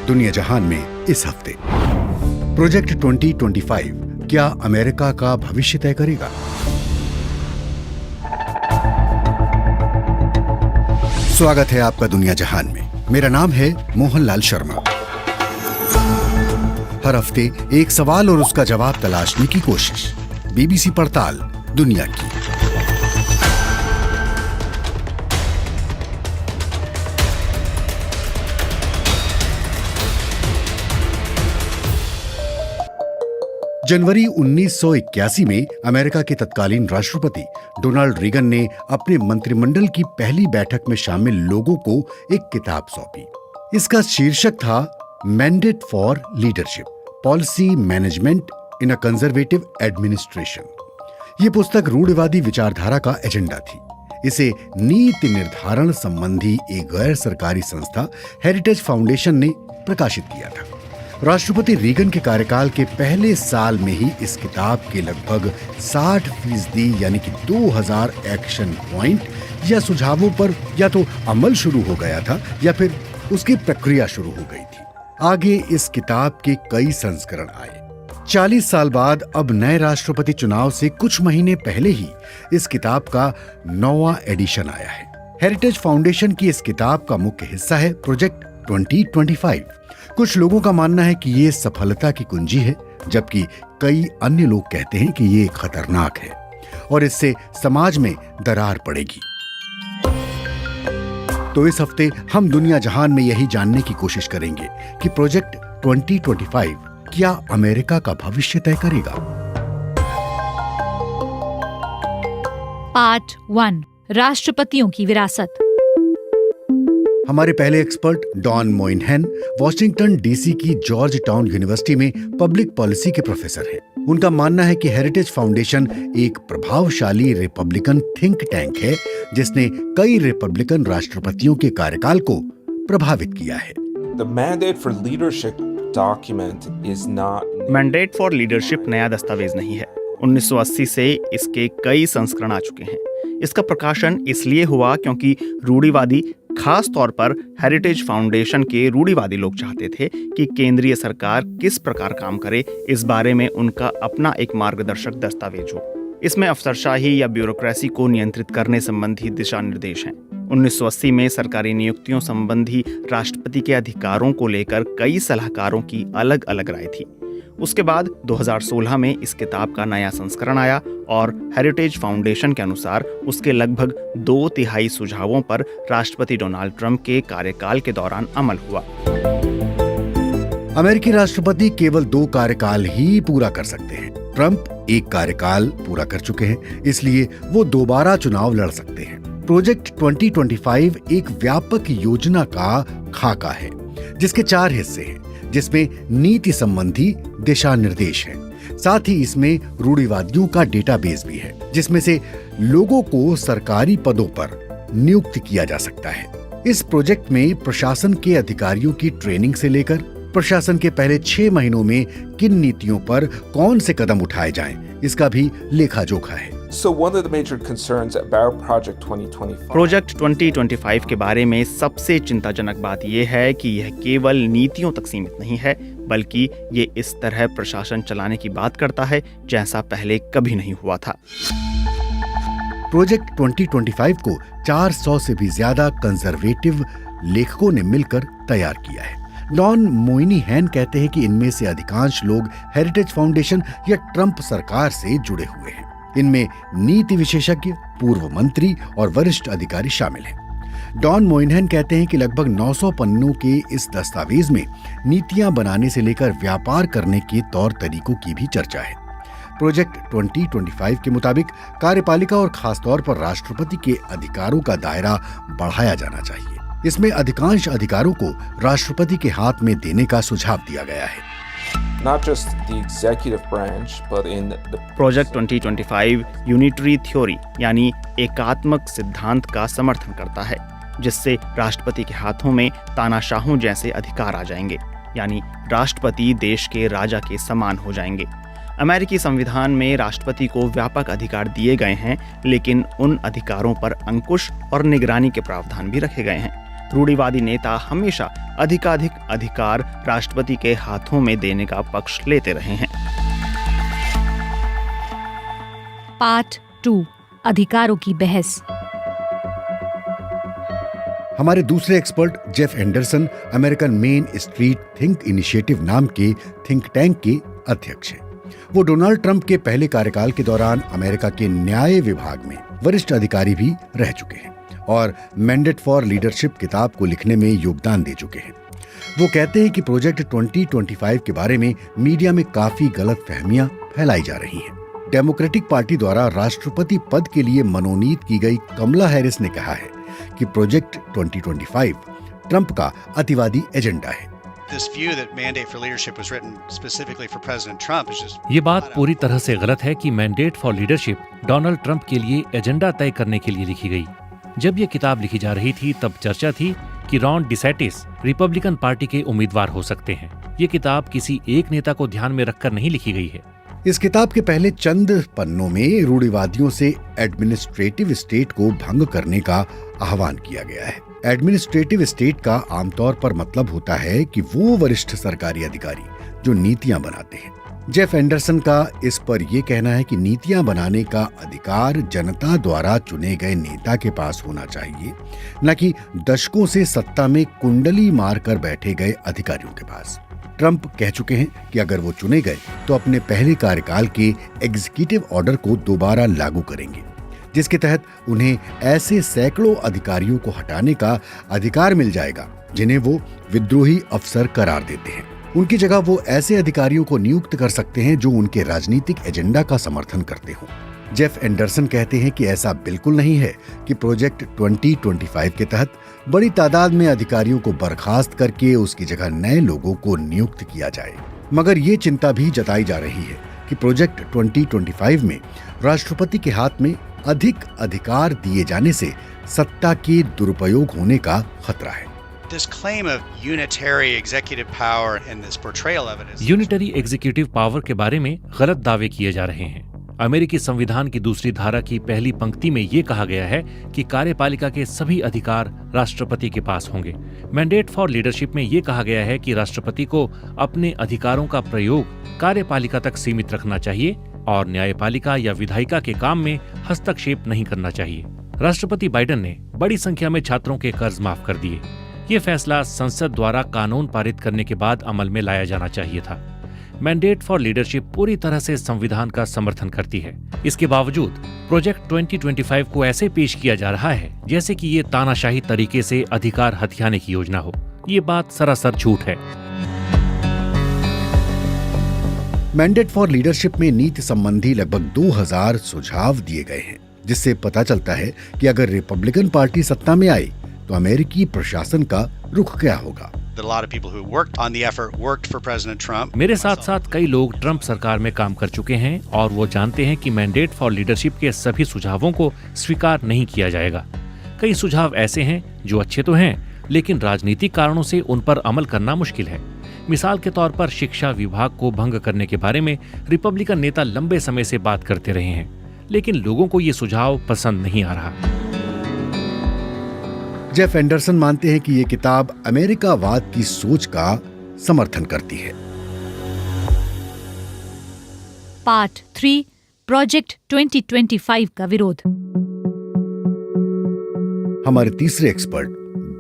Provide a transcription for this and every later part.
दुनिया जहान में इस हफ्ते प्रोजेक्ट 2025 क्या अमेरिका का भविष्य तय करेगा? स्वागत है आपका दुनिया जहान में। मेरा नाम है मोहनलाल शर्मा। हर हफ्ते एक सवाल और उसका जवाब तलाशने की कोशिश। बीबीसी पड़ताल दुनिया की। जनवरी 1981 में अमेरिका के तत्कालीन राष्ट्रपति डोनाल्ड रीगन ने अपने मंत्रिमंडल की पहली बैठक में शामिल लोगों को एक किताब सौंपी। इसका शीर्षक था mandate for leadership, policy management in a conservative administration. ये पुस्तक रूढ़िवादी विचारधारा का एजेंडा थी। इसे नीति निर्धारण संबंधी एक गैर सरकारी संस्था हेरिटेज फाउंडेशन ने प्रकाशित किया था। राष्ट्रपति रीगन के कार्यकाल के पहले साल में ही इस किताब के लगभग 60% यानी कि 2000 एक्शन पॉइंट या सुझावों पर या तो अमल शुरू हो गया था या फिर उसकी प्रक्रिया शुरू हो गई थी। आगे इस किताब के कई संस्करण आए। 40 साल बाद अब नए राष्ट्रपति चुनाव से कुछ महीने पहले ही इस किताब का 9वां एडिशन आया है। हेरिटेज फाउंडेशन की इस किताब का मुख्य हिस्सा है प्रोजेक्ट 2025। कुछ लोगों का मानना है कि ये सफलता की कुंजी है, जबकि कई अन्य लोग कहते हैं कि ये खतरनाक है और इससे समाज में दरार पड़ेगी। तो इस हफ्ते हम दुनिया जहान में यही जानने की कोशिश करेंगे कि प्रोजेक्ट 2025 क्या अमेरिका का भविष्य तय करेगा। पार्ट 1, राष्ट्रपतियों की विरासत। हमारे पहले एक्सपर्ट डॉन मोइनहेन वॉशिंगटन डीसी की जॉर्ज टाउन यूनिवर्सिटी में पब्लिक पॉलिसी के प्रोफेसर हैं। उनका मानना है कि हेरिटेज फाउंडेशन एक प्रभावशाली रिपब्लिकन थिंक टैंक है जिसने कई रिपब्लिकन राष्ट्रपतियों के कार्यकाल को प्रभावित किया है। मैंडेट फॉर लीडरशिप नया दस्तावेज नहीं है। 1980 से इसके कई संस्करण आ चुके हैं। इसका प्रकाशन इसलिए हुआ क्योंकि रूढ़िवादी, खास तौर पर हेरिटेज फाउंडेशन के रूढ़िवादी लोग चाहते थे कि केंद्रीय सरकार किस प्रकार काम करे, इस बारे में उनका अपना एक मार्गदर्शक दस्तावेज हो। इसमें अफसरशाही या ब्यूरोक्रेसी को नियंत्रित करने संबंधी दिशा निर्देश हैं। 1980 में सरकारी नियुक्तियों संबंधी राष्ट्रपति के अधिकारों को लेकर कई सलाहकारों की अलग अलग राय थी। उसके बाद 2016 में इस किताब का नया संस्करण आया और हेरिटेज फाउंडेशन के अनुसार उसके लगभग 2/3 सुझावों पर राष्ट्रपति डोनाल्ड ट्रंप के कार्यकाल के दौरान अमल हुआ। अमेरिकी राष्ट्रपति केवल 2 कार्यकाल ही पूरा कर सकते हैं। ट्रंप एक कार्यकाल पूरा कर चुके हैं, इसलिए वो दोबारा चुनाव लड़ सकते हैं। प्रोजेक्ट 2025 एक व्यापक योजना का खाका है जिसके 4 हिस्से हैं, जिसमें नीति संबंधी दिशा निर्देश हैं। साथ ही इसमें रूढ़िवादियों का डेटाबेस भी है, जिसमें से लोगों को सरकारी पदों पर नियुक्त किया जा सकता है। इस प्रोजेक्ट में प्रशासन के अधिकारियों की ट्रेनिंग से लेकर प्रशासन के पहले 6 महीनों में किन नीतियों पर कौन से कदम उठाए जाएं, इसका भी लेखा जोखा है। प्रोजेक्ट 2025 के बारे में सबसे चिंताजनक बात यह है कि यह केवल नीतियों तक सीमित नहीं है, बल्कि ये इस तरह प्रशासन चलाने की बात करता है जैसा पहले कभी नहीं हुआ था। प्रोजेक्ट 2025 को 400 से भी ज्यादा कंजर्वेटिव लेखकों ने मिलकर तैयार किया है। डॉन मोइनहेन कहते हैं कि इनमें से अधिकांश लोग हेरिटेज फाउंडेशन या ट्रंप सरकार से जुड़े हुए हैं। इनमें नीति विशेषज्ञ, पूर्व मंत्री और वरिष्ठ अधिकारी शामिल हैं। डॉन मोइनहेन कहते हैं कि लगभग 900 पन्नों के इस दस्तावेज में नीतियां बनाने से लेकर व्यापार करने के तौर तरीकों की भी चर्चा है। प्रोजेक्ट 2025 के मुताबिक कार्यपालिका और खासतौर पर राष्ट्रपति के अधिकारों का दायरा बढ़ाया जाना चाहिए। इसमें अधिकांश अधिकारों को राष्ट्रपति के हाथ में देने का सुझाव दिया गया है। प्रोजेक्ट 2025 यूनिटरी थ्योरी यानी एकात्मक सिद्धांत का समर्थन करता है, जिससे राष्ट्रपति के हाथों में तानाशाहों जैसे अधिकार आ जाएंगे, यानी राष्ट्रपति देश के राजा के समान हो जाएंगे। अमेरिकी संविधान में राष्ट्रपति को व्यापक अधिकार दिए गए हैं, लेकिन उन अधिकारों पर अंकुश और निगरानी के प्रावधान भी रखे गए हैं। रूढ़िवादी नेता हमेशा अधिकाधिक अधिकार राष्ट्रपति के हाथों में देने का पक्ष लेते रहे हैं। पार्ट 2 अधिकारों की बहस। हमारे दूसरे expert Jeff Anderson American main street think initiative नाम के थिंक टैंक के अध्यक्ष हैं। वो डोनाल्ड ट्रंप के पहले कार्यकाल के दौरान अमेरिका के न्याय विभाग में वरिष्ठ अधिकारी भी रह चुके हैं और मैंडेट फॉर लीडरशिप किताब को लिखने में योगदान दे चुके हैं। वो कहते हैं कि प्रोजेक्ट 2025 के बारे में मीडिया में काफी गलत फहमियां फैलाई जा रही हैं। डेमोक्रेटिक पार्टी द्वारा राष्ट्रपति पद के लिए मनोनीत की गई कमला हैरिस ने कहा है कि प्रोजेक्ट 2025 ट्रंप का अतिवादी एजेंडा है। ये बात पूरी तरह से गलत है कि mandate for leadership Donald Trump के लिए एजेंडा तय करने के लिए लिखी गई। जब ये किताब लिखी जा रही थी तब चर्चा थी कि रॉन डिसैंटिस रिपब्लिकन पार्टी के उम्मीदवार हो सकते हैं। ये किताब किसी एक नेता को ध्यान में रखकर नहीं लिखी गई है। इस किताब के पहले चंद पन्नों में रूढ़िवादियों से एडमिनिस्ट्रेटिव स्टेट को भंग करने का आह्वान किया गया है। एडमिनिस्ट्रेटिव स्टेट का आमतौर पर मतलब होता है कि वो वरिष्ठ सरकारी अधिकारी जो नीतियां बनाते हैं। जेफ एंडरसन का इस पर यह कहना है कि नीतियां बनाने का अधिकार जनता द्वारा चुने गए नेता के पास होना चाहिए, न कि दशकों से सत्ता में कुंडली मारकर बैठे गए अधिकारियों के पास। ट्रंप कह चुके हैं कि अगर वो चुने गए तो अपने पहले कार्यकाल के एग्जीक्यूटिव ऑर्डर को दोबारा लागू करेंगे, जिसके तहत उन्हें ऐसे सैकड़ों अधिकारियों को हटाने का अधिकार मिल जाएगा जिन्हें वो विद्रोही अफसर करार देते हैं। उनकी जगह वो ऐसे अधिकारियों को नियुक्त कर सकते हैं जो उनके राजनीतिक एजेंडा का समर्थन करते हों। जेफ एंडरसन कहते हैं कि ऐसा बिल्कुल नहीं है कि प्रोजेक्ट 2025 के तहत बड़ी तादाद में अधिकारियों को बर्खास्त करके उसकी जगह नए लोगों को नियुक्त किया जाए। मगर ये चिंता भी जताई जा रही है कि प्रोजेक्ट 2025 में राष्ट्रपति के हाथ में अधिक अधिकार दिए जाने से सत्ता के दुरुपयोग होने का खतरा है। यूनिटरी एग्जीक्यूटिव पावर के बारे में गलत दावे किए जा रहे हैं। अमेरिकी संविधान की दूसरी धारा की पहली पंक्ति में ये कहा गया है कि कार्यपालिका के सभी अधिकार राष्ट्रपति के पास होंगे। मैंडेट फॉर लीडरशिप में ये कहा गया है कि राष्ट्रपति को अपने अधिकारों का प्रयोग कार्यपालिका तक सीमित रखना चाहिए और न्यायपालिका या विधायिका के काम में हस्तक्षेप नहीं करना चाहिए। राष्ट्रपति बाइडेन ने बड़ी संख्या में छात्रों के कर्ज माफ कर दिए। ये फैसला संसद द्वारा कानून पारित करने के बाद अमल में लाया जाना चाहिए था। मैंडेट फॉर लीडरशिप पूरी तरह से संविधान का समर्थन करती है। इसके बावजूद प्रोजेक्ट 2025 को ऐसे पेश किया जा रहा है जैसे कि ये तानाशाही तरीके से अधिकार हथियाने की योजना हो। ये बात सरासर झूठ है। मैंडेट फॉर लीडरशिप में नीति संबंधी लगभग 2000 सुझाव दिए गए हैं, जिससे पता चलता है कि अगर रिपब्लिकन पार्टी सत्ता में आई तो अमेरिकी प्रशासन का रुख क्या होगा। मेरे साथ साथ कई लोग ट्रंप सरकार में काम कर चुके हैं और वो जानते हैं कि मैंडेट फॉर लीडरशिप के सभी सुझावों को स्वीकार नहीं किया जाएगा। कई सुझाव ऐसे हैं जो अच्छे तो हैं, लेकिन राजनीतिक कारणों से उन पर अमल करना मुश्किल है। मिसाल के तौर पर शिक्षा विभाग को भंग करने के बारे में रिपब्लिकन नेता लंबे समय से बात करते रहे हैं, लेकिन लोगों को ये सुझाव पसंद नहीं आ रहा। जेफ एंडरसन मानते हैं कि ये किताब अमेरिकावाद की सोच का समर्थन करती है। पार्ट 3 प्रोजेक्ट 2025 का विरोध। हमारे तीसरे एक्सपर्ट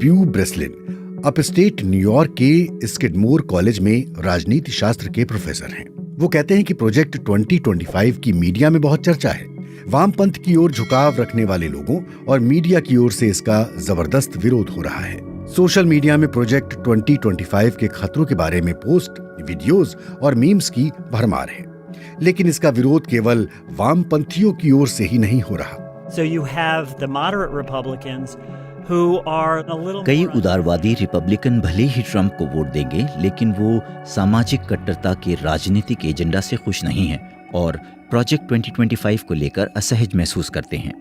ब्यू ब्रेसलिन अपस्टेट न्यूयॉर्क के स्किडमोर कॉलेज में राजनीति शास्त्र के प्रोफेसर हैं। वो कहते हैं कि प्रोजेक्ट 2025 की मीडिया में बहुत चर्चा है। वामपंथ की ओर झुकाव रखने वाले लोगों और मीडिया की ओर से इसका जबरदस्त विरोध हो रहा है। सोशल मीडिया में प्रोजेक्ट 2025 के खतरों के बारे में पोस्ट, वीडियोस और मीम्स की भरमार है, लेकिन इसका विरोध केवल वामपंथियों की ओर से ही नहीं हो रहा। कई उदारवादी रिपब्लिकन भले ही ट्रंप को वोट देंगे, लेकिन वो सामाजिक कट्टरता के राजनीतिक एजेंडा से खुश नहीं हैं और प्रोजेक्ट 2025 को लेकर असहज महसूस करते हैं।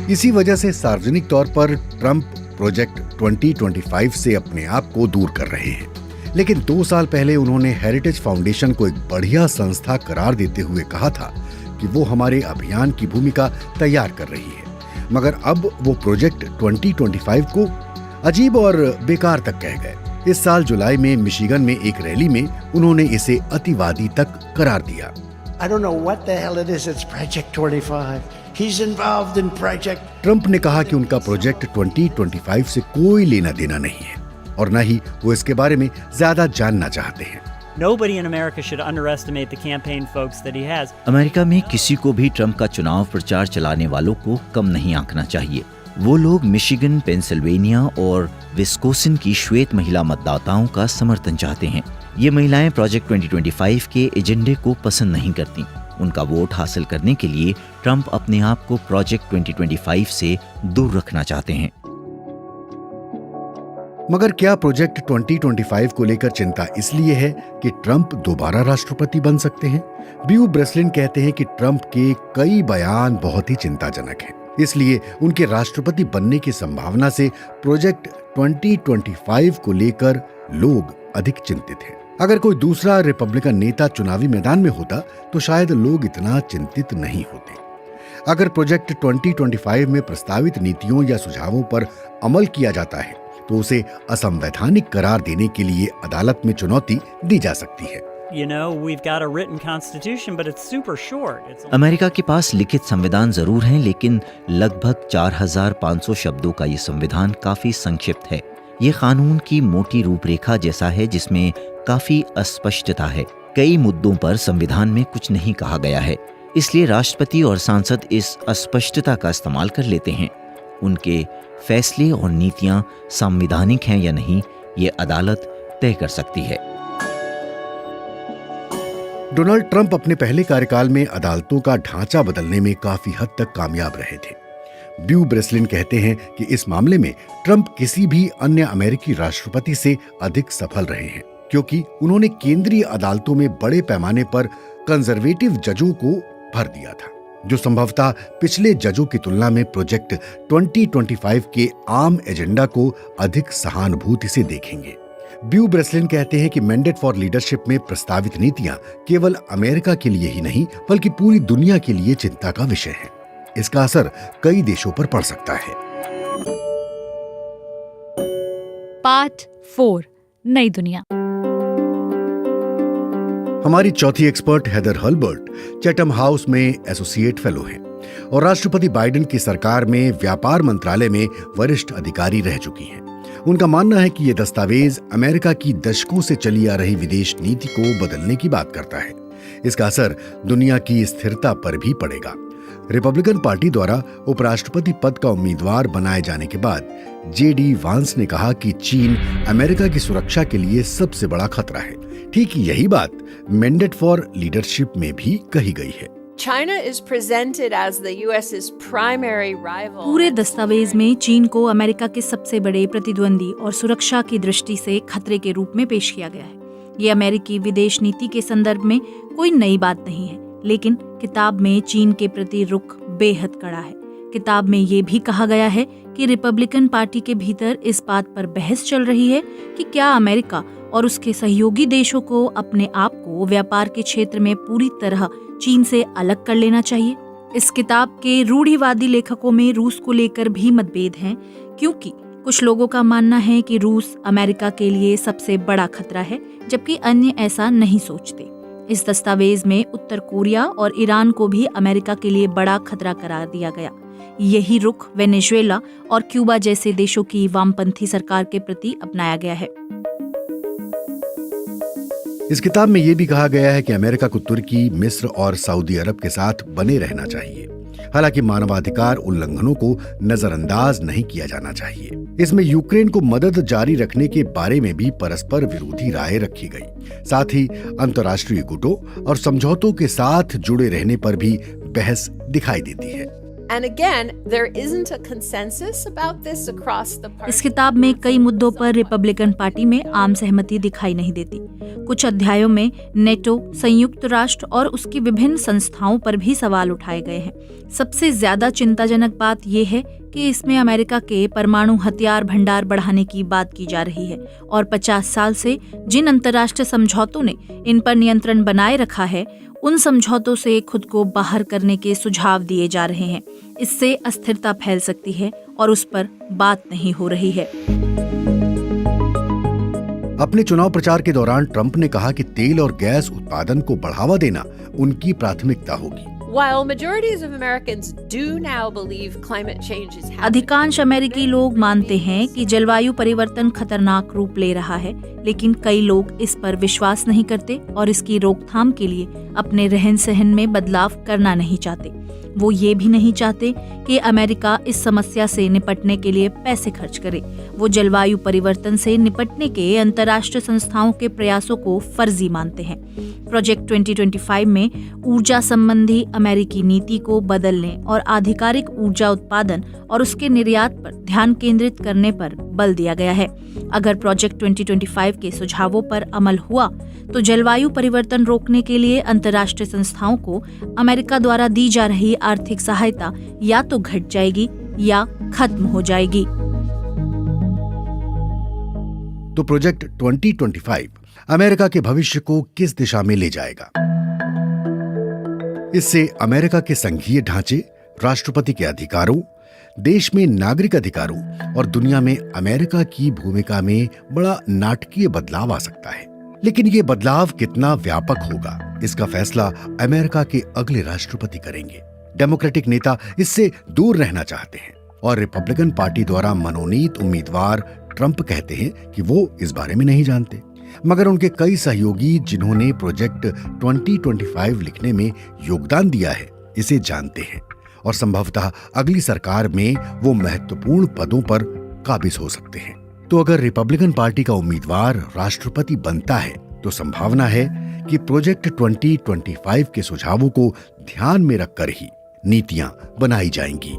इसी वजह से सार्वजनिक तौर पर ट्रंप प्रोजेक्ट 2025 से अपने आप को दूर कर रहे हैं। लेकिन 2 साल पहले उन्होंने हेरिटेज फाउंडेशन को एक बढ़िया संस्था करार देते हुए कहा था कि वो हमारे अभियान की भूमिका तैयार कर रही है। मगर अब वो प्रोजेक्ट 2025 को अजीब और बेकार तक कह गए। इस साल जुलाई में मिशिगन में एक रैली में उन्होंने इसे अतिवादी तक करार दिया। I don't know what the hell it is. It's Project 25. He's involved in Project. Trump ने कहा कि उनका प्रोजेक्ट 2025 से कोई लेना देना नहीं है और न ही वो इसके बारे में ज्यादा जानना चाहते हैं। Nobody in America should underestimate the campaign folks that he has. America में किसी को भी ट्रंप का चुनाव प्रचार चलाने वालों को कम नहीं आंकना चाहिए। वो लोग मिशिगन, पेंसिल्वेनिया और विस्कोसिन की श्वेत महिला मतदाताओं का समर्थन चाहते हैं। ये महिलाएं प्रोजेक्ट 2025 के एजेंडे को पसंद नहीं करती। उनका वोट हासिल करने के लिए ट्रंप अपने आप को प्रोजेक्ट 2025 से दूर रखना चाहते हैं। मगर क्या प्रोजेक्ट 2025 को लेकर चिंता इसलिए है कि ट्रंप दोबारा राष्ट्रपति बन सकते हैं? ब्यू ब्रेसलिन कहते हैं कि ट्रंप के कई बयान बहुत ही चिंताजनक हैं, इसलिए उनके राष्ट्रपति बनने की संभावना से प्रोजेक्ट 2025 को लेकर लोग अधिक चिंतित हैं। अगर कोई दूसरा रिपब्लिकन नेता चुनावी मैदान में होता तो शायद लोग इतना चिंतित नहीं होते। अगर प्रोजेक्ट 2025 में प्रस्तावित नीतियों या सुझावों पर अमल किया जाता है तो उसे असंवैधानिक करार देने के लिए अदालत में चुनौती दी जा सकती है। You know, we've got a written constitution, but it's super short. America के पास लिखित संविधान जरूर है, लेकिन लगभग 4500 शब्दों का ये संविधान काफी संक्षिप्त है। ये कानून की मोटी रूपरेखा जैसा है जिसमें काफी अस्पष्टता है। कई मुद्दों पर संविधान में कुछ नहीं कहा गया है, इसलिए राष्ट्रपति और सांसद इस अस्पष्टता का इस्तेमाल कर लेते हैं। उनके फैसले और नीतियां संवैधानिक हैं या नहीं, ये अदालत तय कर सकती है। डोनाल्ड ट्रंप अपने पहले कार्यकाल में अदालतों का ढांचा बदलने में काफी हद तक कामयाब रहे थे। ब्यू ब्रेसलिन कहते हैं कि इस मामले में ट्रंप किसी भी अन्य अमेरिकी राष्ट्रपति से अधिक सफल रहे हैं, क्योंकि उन्होंने केंद्रीय अदालतों में बड़े पैमाने पर कंजर्वेटिव जजों को भर दिया था, जो संभवतः पिछले जजों की तुलना में प्रोजेक्ट 2025 के आम एजेंडा को अधिक सहानुभूति से देखेंगे। ब्यू ब्रेसलिन कहते हैं कि मैंडेट फॉर लीडरशिप में प्रस्तावित नीतियां केवल अमेरिका के लिए ही नहीं बल्कि पूरी दुनिया के लिए चिंता का विषय है। इसका असर कई देशों पर पड़ सकता है। पार्ट 4 नई दुनिया। हमारी चौथी expert Heather Herbert Chatham house में एसोसिएट फेलो हैं और राष्ट्रपति बाइडेन की सरकार में व्यापार मंत्रालय में वरिष्ठ अधिकारी रह चुकी हैं। उनका मानना है कि यह दस्तावेज अमेरिका की दशकों से चली आ रही विदेश नीति को बदलने की बात करता है। इसका असर दुनिया की स्थिरता पर भी पड़ेगा। रिपब्लिकन पार्टी द्वारा उपराष्ट्रपति पद का उम्मीदवार बनाए जाने के बाद जेडी वांस ने कहा कि चीन अमेरिका की सुरक्षा के लिए सबसे बड़ा खतरा है। ठीक यही बात मैंडेट फॉर लीडरशिप में भी कही गई है। China is presented as the US's primary rival. पूरे दस्तावेज में चीन को अमेरिका के सबसे बड़े प्रतिद्वंदी और सुरक्षा की दृष्टि से खतरे के रूप में पेश किया गया है। ये अमेरिकी विदेश नीति के संदर्भ में कोई नई बात नहीं है, लेकिन किताब में चीन के प्रति रुख बेहद कड़ा है। किताब में ये भी कहा गया है कि रिपब्लिकन पार्टी के भीतर इस बात पर बहस चल रही है कि क्या अमेरिका और उसके सहयोगी देशों को अपने आप को व्यापार के क्षेत्र में पूरी तरह चीन से अलग कर लेना चाहिए। इस किताब के रूढ़िवादी लेखकों में रूस को लेकर भी मतभेद हैं, क्योंकि कुछ लोगों का मानना है कि रूस अमेरिका के लिए सबसे बड़ा खतरा है, जबकि अन्य ऐसा नहीं सोचते। इस दस्तावेज में उत्तर कोरिया और ईरान को भी अमेरिका के लिए बड़ा खतरा करार दिया गया। यही रुख वेनेजुएला और क्यूबा जैसे देशों की वामपंथी सरकार के प्रति अपनाया गया है। इस किताब में यह भी कहा गया है कि अमेरिका को तुर्की, मिस्र और सऊदी अरब के साथ बने रहना चाहिए। हालांकि मानवाधिकार उल्लंघनों को नजरअंदाज नहीं किया जाना चाहिए। इसमें यूक्रेन को मदद जारी रखने के बारे में भी परस्पर विरोधी राय रखी गई। साथ ही अंतर्राष्ट्रीय गुटों और समझौतों के साथ जुड़े रहने पर भी बहस दिखाई देती है। And again, there isn't a consensus about this across the party. इस किताब में कई मुद्दों पर रिपब्लिकन पार्टी में आम सहमति दिखाई नहीं देती। कुछ अध्यायों में नेटो, संयुक्त राष्ट्र और उसकी विभिन्न संस्थाओं पर भी सवाल उठाए गए हैं। सबसे ज्यादा चिंताजनक बात यह है कि इसमें अमेरिका के परमाणु हथियार भंडार बढ़ाने की बात की जा रही है और 50 साल से जिन अंतर्राष्ट्रीय समझौतों ने इन पर नियंत्रण बनाए रखा है, उन समझौतों से खुद को बाहर करने के सुझाव दिए जा रहे हैं। इससे अस्थिरता फैल सकती है और उस पर बात नहीं हो रही है। अपने चुनाव प्रचार के दौरान ट्रंप ने कहा कि तेल और गैस उत्पादन को बढ़ावा देना उनकी प्राथमिकता होगी। While majorities of Americans do now believe climate change is happening, अधिकांश अमेरिकी लोग मानते हैं कि जलवायु परिवर्तन खतरनाक रूप ले रहा है, लेकिन कई लोग इस पर विश्वास नहीं करते और इसकी रोकथाम के लिए अपने रहन सहन में बदलाव करना नहीं चाहते। वो ये भी नहीं चाहते कि अमेरिका इस समस्या से निपटने के लिए पैसे खर्च करे। वो जलवायु परिवर्तन से निपटने के अंतर्राष्ट्रीय संस्थाओं के प्रयासों को फर्जी मानते हैं। प्रोजेक्ट 2025 में ऊर्जा संबंधी अमेरिकी नीति को बदलने और आधिकारिक ऊर्जा उत्पादन और उसके निर्यात पर ध्यान केंद्रित करने पर बल दिया गया है। अगर प्रोजेक्ट 2025 के सुझावों पर अमल हुआ तो जलवायु परिवर्तन रोकने के लिए अंतर्राष्ट्रीय संस्थाओं को अमेरिका द्वारा दी जा रही आर्थिक सहायता या तो घट जाएगी या खत्म हो जाएगी। तो प्रोजेक्ट 2025 अमेरिका के भविष्य को किस दिशा में ले जाएगा? इससे अमेरिका के संघीय ढांचे, राष्ट्रपति के अधिकारों, देश में नागरिक अधिकारों और दुनिया में अमेरिका की भूमिका में बड़ा नाटकीय बदलाव आ सकता है। लेकिन ये बदलाव कितना व्यापक होगा, इसका फैसला अमेरिका के अगले राष्ट्रपति करेंगे। डेमोक्रेटिक नेता इससे दूर रहना चाहते हैं और रिपब्लिकन पार्टी द्वारा मनोनीत उम्मीदवार ट्रंप कहते हैं कि वो इस बारे में नहीं जानते। मगर उनके कई सहयोगी जिन्होंने प्रोजेक्ट 2025 लिखने में योगदान दिया है, इसे जानते हैं और संभवतः अगली सरकार में वो महत्वपूर्ण पदों पर काबिज हो सकते हैं। तो अगर रिपब्लिकन पार्टी का उम्मीदवार राष्ट्रपति बनता है तो संभावना है कि प्रोजेक्ट 2025 के सुझावों को ध्यान में रखकर ही नीतियां बनाई जाएंगी।